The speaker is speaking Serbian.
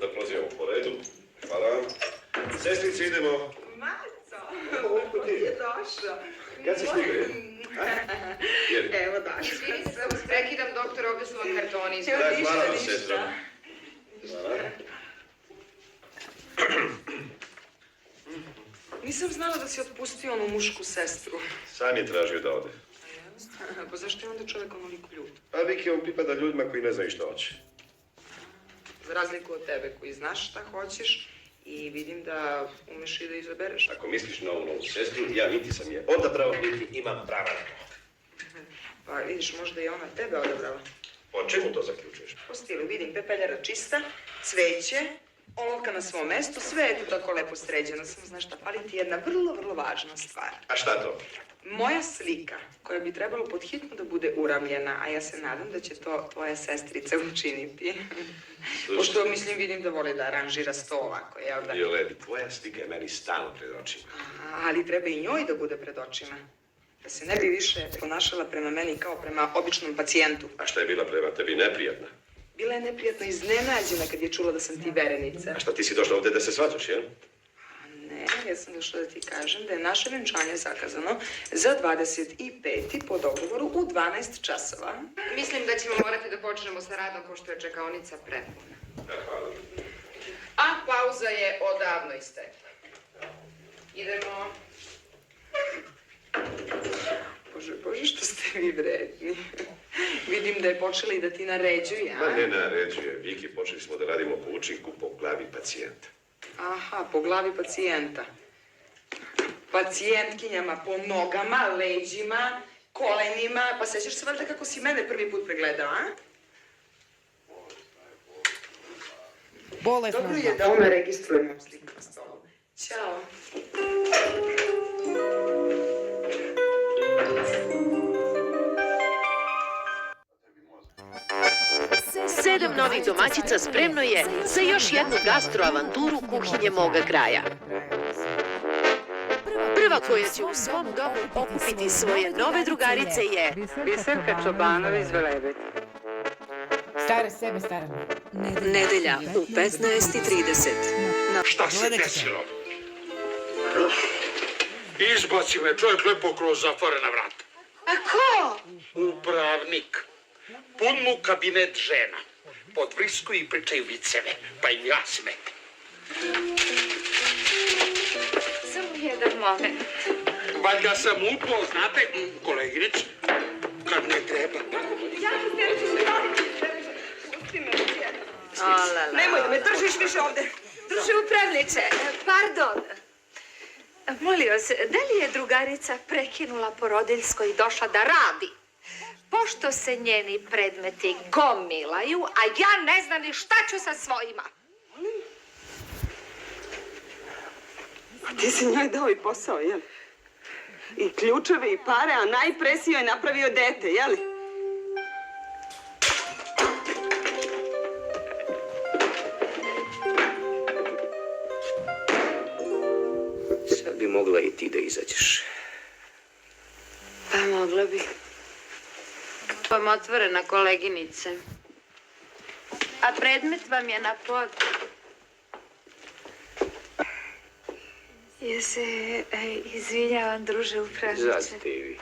Da prolazimo po redu. Hvala vam. Sestrice, idemo. Maco, ovdje je došao. Kad se snimaju? Evo došao. Izvinite, samo prekidam, doktor, ovdje su vam kartoni. Hvala vam, sestro. Hvala. Nisam znala da si otpustio onu mušku sestru. Sam je tražio da ode. Pa zašto je onda čovjek onoliko ljud? Pa Viki, on pripada ljudima koji ne znaju što hoće. Za razliku od tebe koji znaš šta hoćeš i vidim da umeš i da izabereš. Ako misliš na ovu novu sestru, ja niti sam je odabrao, niti imam prava na to. Pa vidiš, možda i ona tebe odabrala. Po čemu to zaključuješ? Po stilu, vidim pepeljara čista, cveće, olovka na svom mestu, sve je tu tako lepo sređeno. Samo znaš šta, fali ti jedna vrlo važna stvar. A šta to? Moja slika, koja bi trebalo podhitno da bude uramljena, a ja se nadam da će to tvoja sestrica učiniti. Pošto, mislim, vidim da voli da aranžira sto ovako, jel da? Violeti, tvoja slika je meni stalno pred očima. Ali treba i njoj da bude pred očima. Da se ne bi više ponašala prema meni kao prema običnom pacijentu. A šta je bila prema tebi neprijatna? Bila je neprijatno iznenađena kad je čula da sam ti verenica. A šta ti si došla ovdje da se svađaš, jel? Ne, ja sam došla da ti kažem da je naše venčanje zakazano za 25. po dogovoru u 12 časova. Mislim da ćemo morati da počnemo sa radom pošto je čekaonica prepuna. Hvala. A pauza je odavno istekla. Idemo. Bože, što ste vi vredni. Vidim da je počela i da ti naređuje, a? Ma ne naređuje. Viki, počeli smo da radimo po učinku po glavi pacijenta. Aha, po glavi pacijenta. Pacijentkinjama po nogama, leđima, kolenima. Pa sećaš se valjda kako si mene prvi put pregledao, a? Bolesno. Dobro je da ona registruje nam sliku na stolu. Ćao. Sedam novih domaćica spremno je za još jednu gastroavanturu kuhinje moga kraja. Prva koja će u svom domu okupiti svoje nove drugarice je Biserka Čobanović Velebit. Stara sebe, stara. nedelja u 15:30. Šta se desilo? Izbaci me čovjek lepo kroz zatvorena vrata. A ko? Upravnik. Pun mu kabinet žena. Podvriskuju i pričaju viceve, pa im ja smetam. Samo jedan moment. Valjda sam upao, znate, koleginic, kad ne treba. Ja se stereću se raditi. Pusti me u tjedan. Nemoj da me držiš više ovde. Druže upravniče, pardon. Molim vas, da li je drugarica prekinula porodiljsko i došla da radi? Pošto se njeni predmeti gomilaju, a ja ne znam ni šta ću sa svojima. A ti si njoj dao i posao, jel? I ključeve i pare, a najpre si joj napravio dete, jel? Sad bi mogla i ti da izađeš. Pa mogla bi. Vam otvorena, koleginice. A predmet vam je na pod. Ja se izvinjavam, druže upravniče. Zastevi.